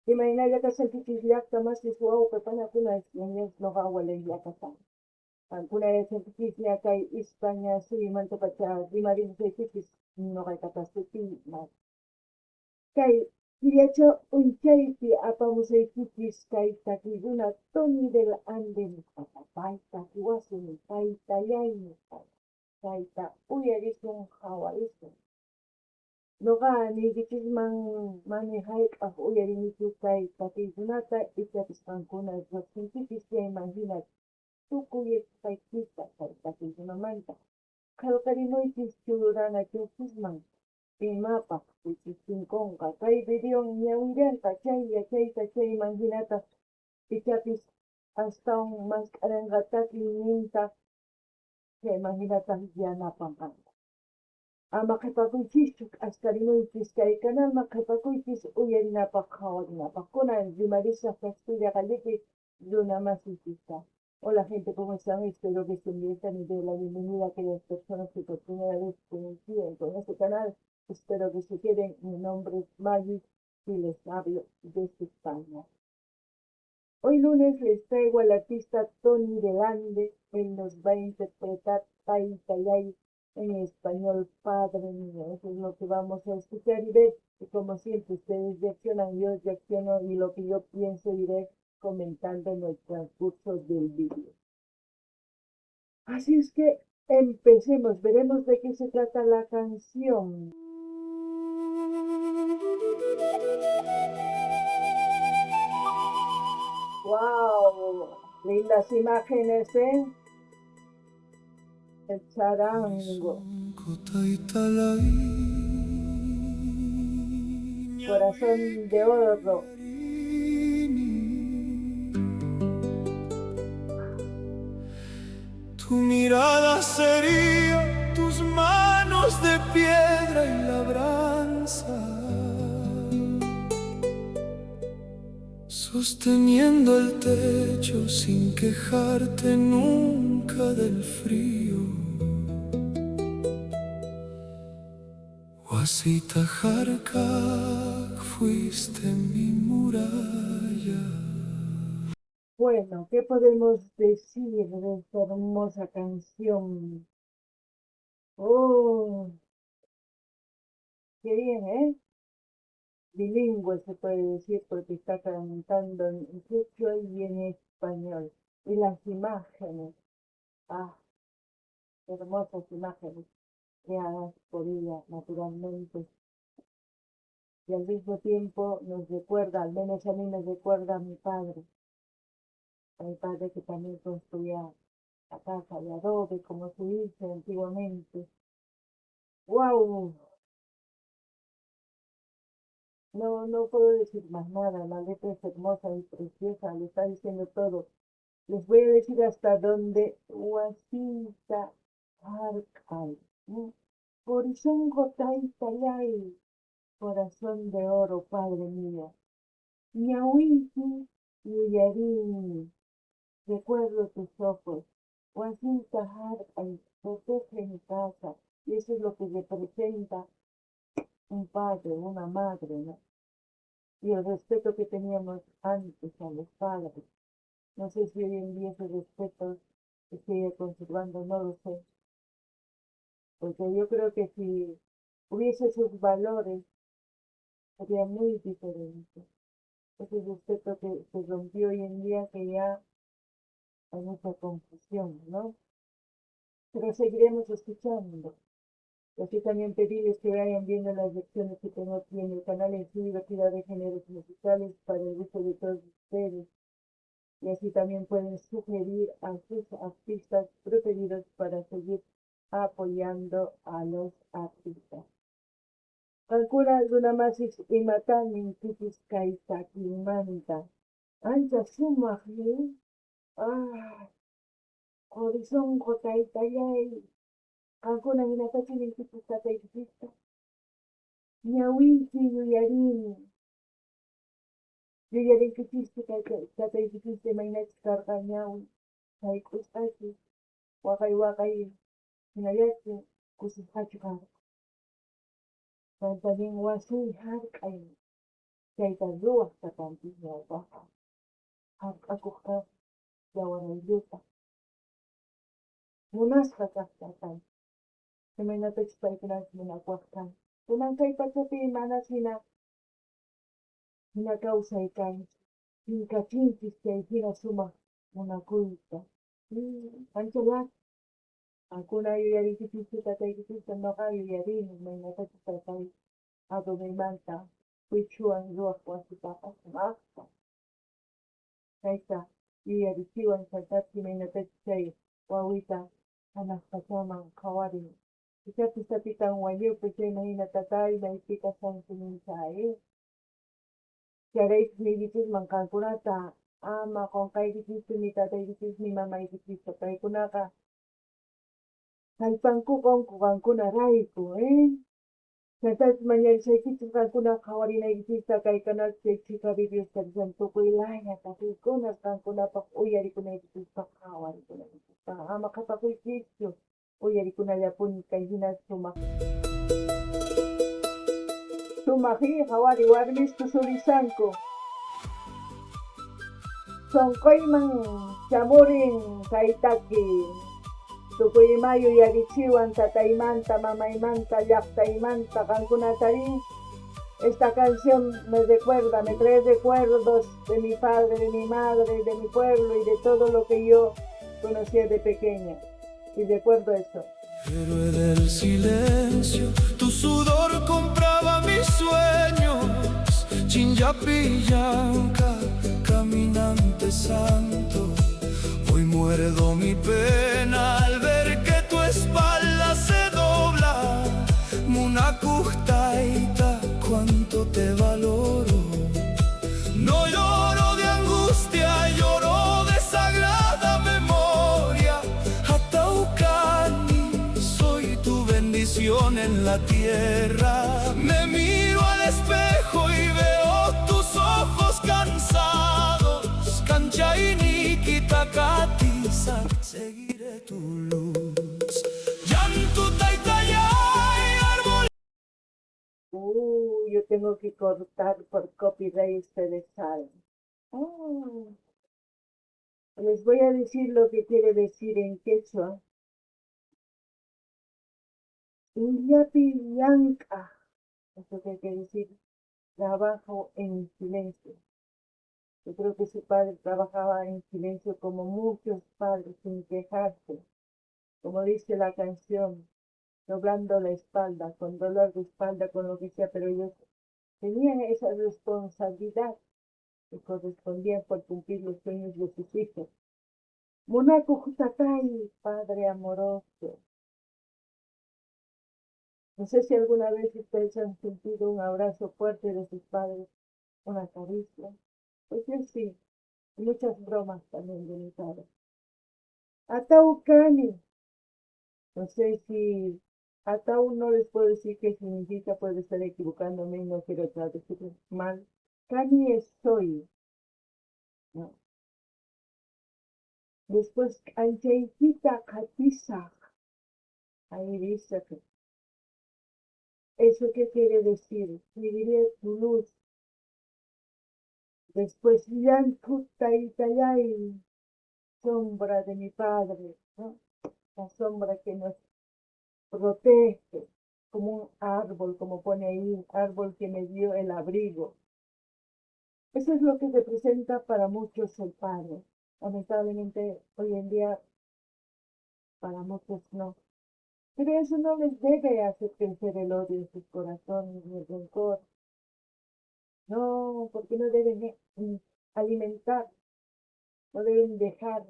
Imaynallataq Santichis llaqtamastis wawqipanakuna ñañas nuqawan llaqtaqa. Kunayachakipis ña kay España suymanta pacha rimarisqaykichis ñuqaytapas sutiyman. Kay killacha uychaypi apamusaykipis kay takiykuna Toni del Ande nisqata payta wasin paytallay nisqata payta uyarisun hawarisun. Nuqa niykichisman mani hayk'aq uyarinichu kay takiykunata ichapis qankuna riqsinkipis chaymahina tukuyllapaykita kay takiykunamanta qillqarimuypis churanachusisman imapaq wichichinkunqa kay videon ñawillanqa chay yachayta chaymanhinata ichapis astawan maskh'aranqa takiyninta chaymanhinata yanapanqa. Ama qhipakuychischu k'askarimuypis kay canalma qhipakuypis uyarinapaq hawarinapaq. Kunan rimarisaq Castilla Qalipi runa masiypista. Hola gente, ¿cómo están? Espero que estén bien. También doy la bienvenida a aquellas personas que por primera vez coinciden con este canal. Espero que se queden. Mi nombre es Maggie y les hablo desde España. Hoy lunes les traigo al artista Toni Delande. Él nos va a interpretar Paytallay en español, padre mío. Eso es lo que vamos a escuchar y ver. Y como siempre, ustedes reaccionan, yo reacciono y lo que yo pienso iré comentando en el transcurso del vídeo. Así es que empecemos, veremos de qué se trata la canción. ¡Wow! Lindas imágenes, ¿eh? El charango. Corazón de oro. Tu mirada sería tus manos de piedra y labranza, sosteniendo el techo sin quejarte nunca del frío. Huasita Jarkak, fuiste mi muralla. Bueno, ¿qué podemos decir de esta hermosa canción? Oh, qué bien, ¿eh? Bilingüe se puede decir porque está cantando en quechua y en español. Y las imágenes, ah, hermosas imágenes creadas por ella naturalmente. Y al mismo tiempo nos recuerda, al menos a mí me recuerda a mi padre que también construía la casa de adobe, como se dice antiguamente. ¡Wow! No, no puedo decir más nada, la letra es hermosa y preciosa, le está diciendo todo. Les voy a decir hasta dónde Huasita Harkal. Corazón Taytallay, corazón de oro, padre mío. Ñawinki Yuyarini, recuerdo tus ojos. Huasita Harkal, protege mi casa. Y eso es lo que representa un padre, una madre, ¿no? Y el respeto que teníamos antes a los padres. No sé si hoy en día ese respeto se sigue conservando, no lo sé. Porque yo creo que si hubiese sus valores, sería muy diferente. Ese respeto que se rompió hoy en día, que ya hay mucha confusión, ¿no? Pero seguiremos escuchando. Y así también pedirles que vayan viendo las lecciones que tengo aquí en el canal en su diversidad de géneros musicales para el gusto de todos ustedes. Y así también pueden sugerir a sus artistas preferidos para seguir apoyando a los artistas. Calcula runamasis imatanin tipis kaytakimanta. Ancha sumaqmi, horizon qotaytallay. Qankuna hinatachinin tipis kataykipista. Ñawinki yuyarini. Yuyarinkichispi kataykipista imaynachus karqa ñawi. Sayk'usqachis, waqay hinallachu kusisqachu karqa. Kantarin wasi hark'ay. chayta ruwaqta kanchis ñawpaqqa hap'akuqqa yawarayuta munasqa kaqta kanchis imaynatachus paykunapas munakuwaq kan kunan kay pachapi manas hina kawsay kanchis chinkachinchis chay hina sumaq munakuyta ancha lata Hakuna yuyariykuchista taytaykipista noqa yuyarini imaynatachus kay Adobeymanta Quichuwan ruwaq wasitaqa sumaqta chayta yuyarichiwan chaytapi imaynatachus chay wawita hanaq pachaman qhawarin pichapis tapitan wañuptin chayman tatay maypi kashanki ninchay charaypis nillichisman qankunata ama qunqaykichista ni tataykichis ni mamaykichista paykunaqa kallpankuqunku qankunarayku chaytapas mañarishaykichis qankuna qhawarinaykichista kay canal chay Chicabi Diosqa rishan tukuy laya kaquykunas qankunapaq uyarikunaykichista qhawarikunaykichista ama qhapakuykichu uyarikunallapuni kay hina sumaq qhawari warmis tusurisanku sonqoyman chamurin kaytaki tukuy ima yuyarichiwan tataymanta mamaymanta llaqtaymanta qankunatari esta canción me trae recuerdos de mi padre, de mi madre, de mi pueblo y de todo lo que yo conocía de pequeña y recuerdo eso. Héroe del silencio, tu sudor compraba mis sueños. Chinyapiyanka, caminante santo. Hoy muerdo mi pena al ver que tu espalda se dobla. Munakujtaita, cuánto te valoro. No lloro de angustia, lloro de sagrada memoria. Ataucani, soy tu bendición en la tierra. Me miro al espejo y veo tus ojos cansados. Canchaini, Kitakatiza, seguiré tu luz. Yantutaitayay, árbol. Yo tengo que cortar por copyright este salmo. Les voy a decir lo que quiere decir en quechua. Inyapiyanka. Eso que quiere decir trabajo en silencio. Yo creo que su padre trabajaba en silencio como muchos padres, sin quejarse. Como dice la canción, doblando la espalda, con dolor de espalda, con lo que sea, pero ellos tenían esa responsabilidad que correspondían por cumplir los sueños de sus hijos. Monaco Jutatay, padre amoroso. No sé si alguna vez ustedes han sentido un abrazo fuerte de sus padres, una caricia. Pues yo sí, y muchas bromas también de mi padre. Ataucani. No sé si Atau no les puedo decir qué significa, puede estar equivocándome y no quiero traducirlo mal. Cani es soy. No. Después, Ancheikita Katisa. Ahí dice que. ¿Eso qué quiere decir? Viviré tu luz. Después, Yantuitaitayay, sombra de mi padre, ¿no? La sombra que nos protege, como un árbol, como pone ahí, árbol que me dio el abrigo. Eso es lo que representa para muchos el padre. Lamentablemente, hoy en día, para muchos no. Pero eso no les debe hacer crecer el odio en sus corazones ni el rencor. No, porque no deben alimentar, no deben dejar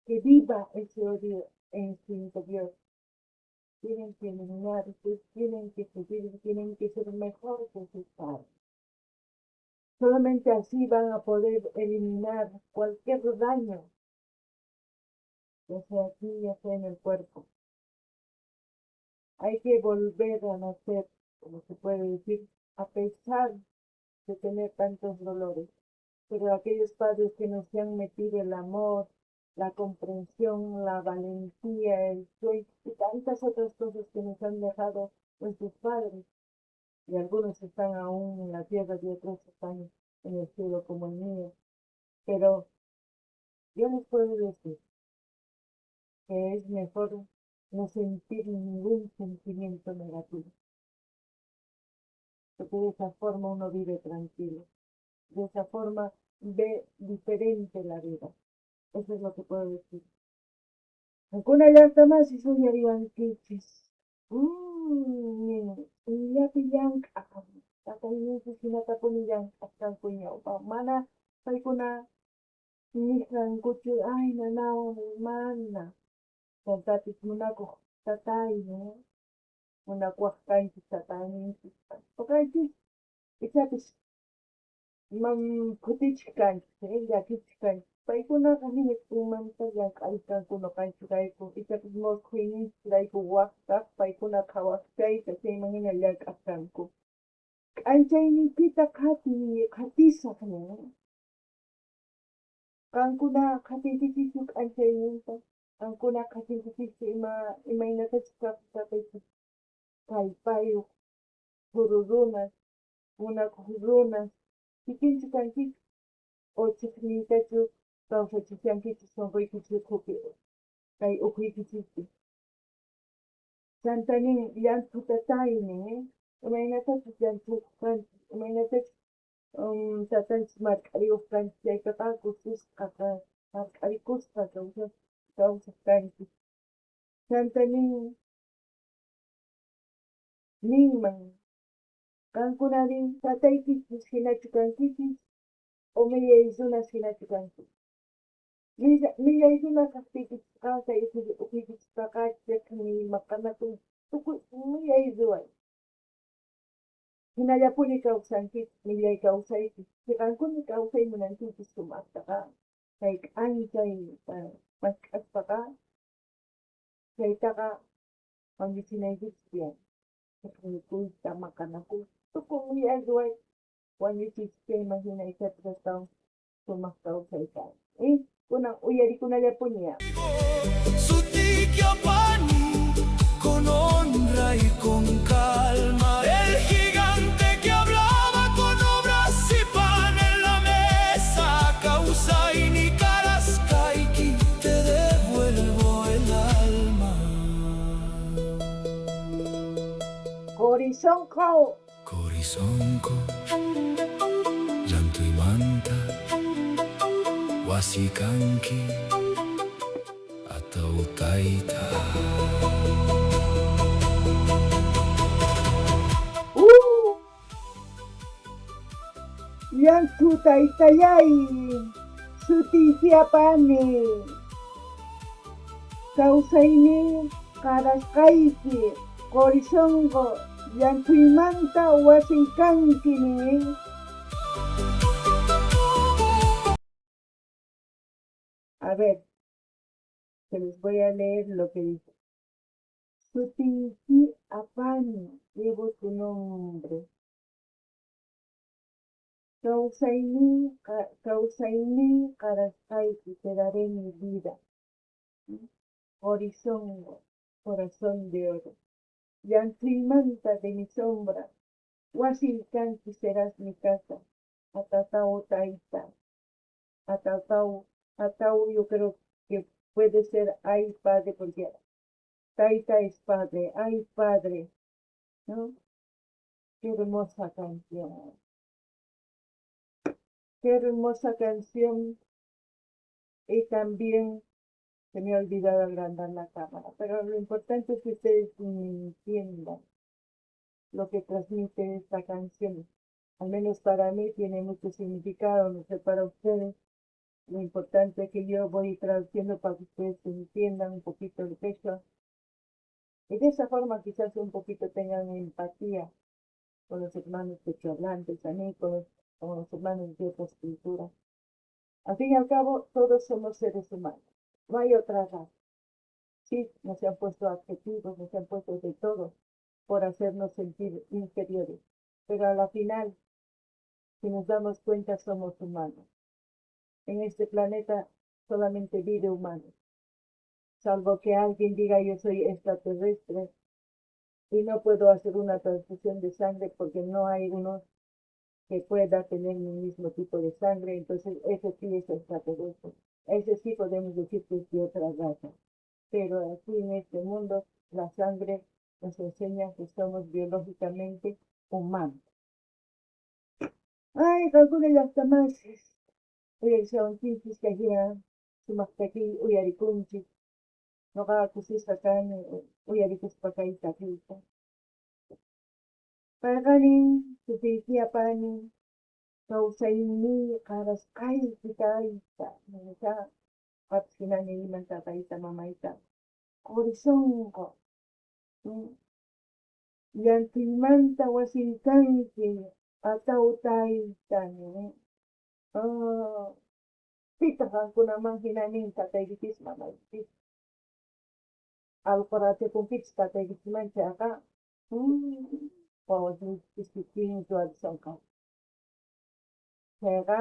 que viva ese odio en su interior. Tienen que eliminar, tienen que seguir, tienen que ser mejor que sus padres. Solamente así van a poder eliminar cualquier daño, ya sea aquí, ya sea en el cuerpo. Hay que volver a nacer, como se puede decir, a pesar de tener tantos dolores. Pero aquellos padres que nos han metido el amor, la comprensión, la valentía, el sueño y tantas otras cosas que nos han dejado nuestros padres, y algunos están aún en la tierra y otros están en el cielo como el mío. Pero yo les puedo decir que es mejor no sentir ningún sentimiento negativo, porque de esa forma uno vive tranquilo, de esa forma ve diferente la vida. Eso es lo que puedo decir. Hakuna llanta si suñariwan kichis. Iñapi llanka. Tatayninsi hinatapuni llankakankuñawpa. Mana paykuna nisqankuchu ay nanawan mana. Chantapis munakuq tataymi. Munakuwaq kanchis tatayninchis. Kanchis ichapis kutichik kanchis, llakichik kanchis. Paykunaqa hinastinmanta llank'aykankuno kanchurayku ichapis musqhuyninchirayku waqtaq paykuna qhawaqchayta chayman hina llank'asqanku. K'anchayniykita qhatisaq nin. Qankuna qhatinchischu k'anchayninta, qankuna qhatinchischu imaynatachus kaqsapaychis kallpayuq, kuru runas, munakuq runas, kikinchu kankichu o chiqniytachu kawsachishankichu sunquykichu ukhupi kay ukhuykichikpi. Chantanin llanthu tataymi, imaynatachus llanthukuq kanchis, imaynatachus tatanchis mark'ariyuq kanchis chaytaqa gustusqa mark'arikusqa kawsaq kanchis. Chantanin ninman qankunarin tataykichis hinachu kankichis o millay runas hinachu kanchis. Millay runa kaqtiykichisqa kay ukhuykichistaqa chiqni maqanakun tukuy millay ruway. Hinallapuni kawsankichis millay kawsaypis. Chiqankuni kawsay munankichis sumaqtaqa kay k'anchayta maskh'aspaqa chaytaqa wañuchinaykichis tiyan. Chiqnikuyta maqanakuyta tukuy millay ruway wañuchichis chayman hina ichapis astawan sumaq kawsayta. Kunan uyarikunallapuniya. Sutiquiapani, con honra y con calma. El gigante que hablaba con obras y pan en la mesa. Causaini Karaskaiki, te devuelvo el alma. Corizonco. Corizonco, llanto y manta, wasikanki, atautaita. Llantu taytallay, sutiykiapani, kawsayni qarasqayki, corizonco, llantuymanta wasiykankini. A ver, se les voy a leer lo que dice. Sutiykiapani, llevo tu nombre. Causaini Karaskaiki, te daré mi vida. Horizonte, corazón de oro. Llantuymanta de mi sombra. Huasilcanqui serás mi casa. Atatau taita. Atau yo creo que puede ser ay padre, porque taita es padre, ay padre, ¿no? Qué hermosa canción. Qué hermosa canción. Y también se me ha olvidado agrandar la cámara, pero lo importante es que ustedes entiendan lo que transmite esta canción. Al menos para mí tiene mucho significado, no sé para ustedes. Lo importante es que yo voy traduciendo para que ustedes entiendan un poquito el texto. Y de esa forma quizás un poquito tengan empatía con los hermanos pechohablantes, también con los hermanos de otras culturas. Al fin y al cabo, todos somos seres humanos. No hay otra raza. Sí, nos han puesto adjetivos, nos han puesto de todo por hacernos sentir inferiores. Pero a la final, si nos damos cuenta, somos humanos. En este planeta solamente vive humanos. Salvo que alguien diga yo soy extraterrestre, y no puedo hacer una transfusión de sangre porque no hay uno que pueda tener mi mismo tipo de sangre, entonces ese sí es extraterrestre. Ese sí podemos decir que es de otra raza. Pero aquí en este mundo, la sangre nos enseña que somos biológicamente humanos. Ay, calcula las tamases. Uyarisawan kinchis kahina, sumaktaki uyarikunchis. Noqa kusisqa kani, uyarikuspa takiyta. Payqanin, sutiykiapani, kawsaymi qarasqayki tayta. Nisqa, qapas hinani imanta tayta mamayta. Corisonqa, llank'imanta wasinkanki, atawtayta, pitaq qankunaman hinanin taytaykipis mamaykipis. Alquratikunkichis taytaykipis chayqa, wawachiykipis kikinki awisanqa. Chayqa,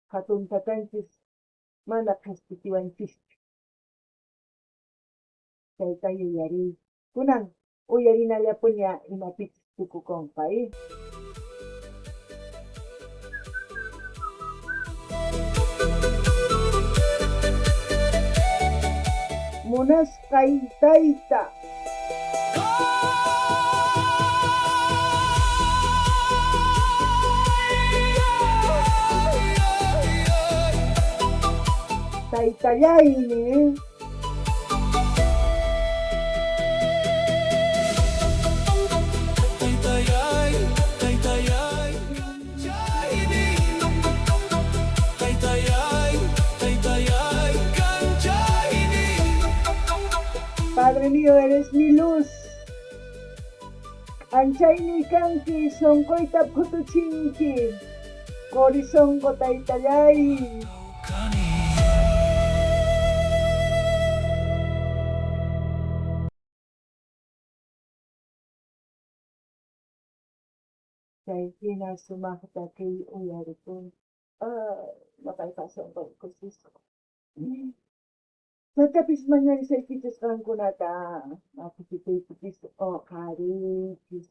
hatunta kanchis mana qhaspitiwanchischu. Chayta yuyariy. Kunan, uyarinallapuña imapichis tukukunqay. Munasqay tayta. Taytallaymi, Taytayay, taytayay, kanchayni. Taytayay, taytayay, kanchayni. Padre mío, eres mi luz. Anchayni kanki, sonkoyta phutuchinki. Corisonko taytallay. Kani. Chayhina sumaqta kay uyarikun. Maqaypasonqa kusisqa. Chaytapis mañarisaykichis qankunata, makusipaykichis qharichis,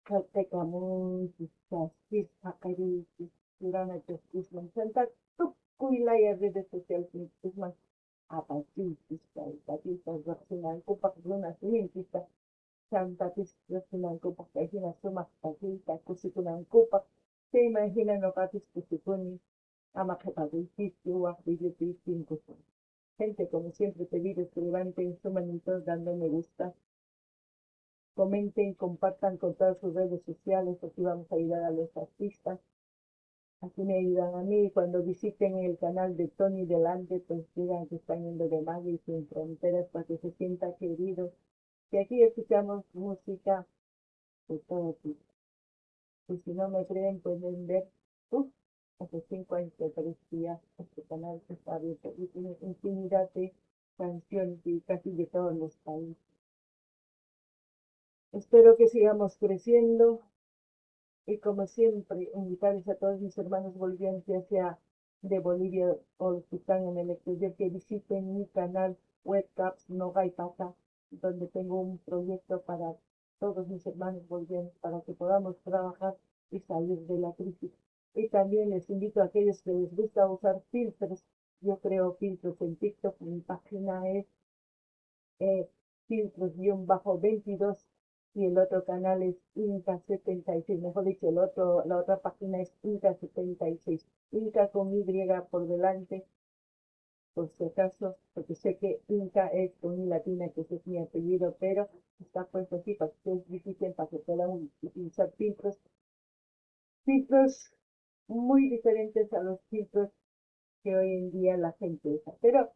kallqikamunchis, chaspis paqarichis, Surana chaspusman, chanta tukuy laya redes socialsman apachiychis, chaytapis riqsinankupaq runa siminkita, chantapis riqsinankupaq kayhina sumaq takiyta kusikunankupaq, chayman hina ñuqapis kusikuni, ama qhiparinkichu, waq videopi tinkusun. Gente, como siempre, pedirles que levanten su manito dando me gusta. Comenten, compartan con todas sus redes sociales, así vamos a ayudar a los artistas. Así me ayudan a mí. Cuando visiten el canal de Tony Delante, pues digan que están yendo de Madrid y sin fronteras para que se sienta querido. Que aquí escuchamos música de todo tipo. Y si no me creen, pueden ver, hace 5 años que aparecía este canal que está abierto y tiene infinidad de canciones y casi de todos los países. Espero que sigamos creciendo y como siempre, invitarles a todos mis hermanos bolivianos, ya sea de Bolivia o los que están en el exterior, que visiten mi canal Webcaps No Gaipata, donde tengo un proyecto para todos mis hermanos bolivianos para que podamos trabajar y salir de la crisis. Y también les invito a aquellos que les gusta usar filtros. Yo creo filtros en TikTok, mi página es filtros-22 y el otro canal es Inca76, mejor dicho, la otra página es Inca76, Inca con Y por delante, por si acaso, porque sé que Inca es con I latina, que ese es mi apellido, pero está puesto así para que ustedes visiten, para que puedan utilizar filtros muy diferentes a los filtros que hoy en día la gente usa. Pero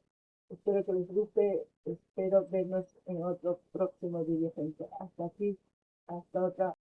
espero que les guste, espero vernos en otro próximo video, gente. Hasta aquí, hasta otra.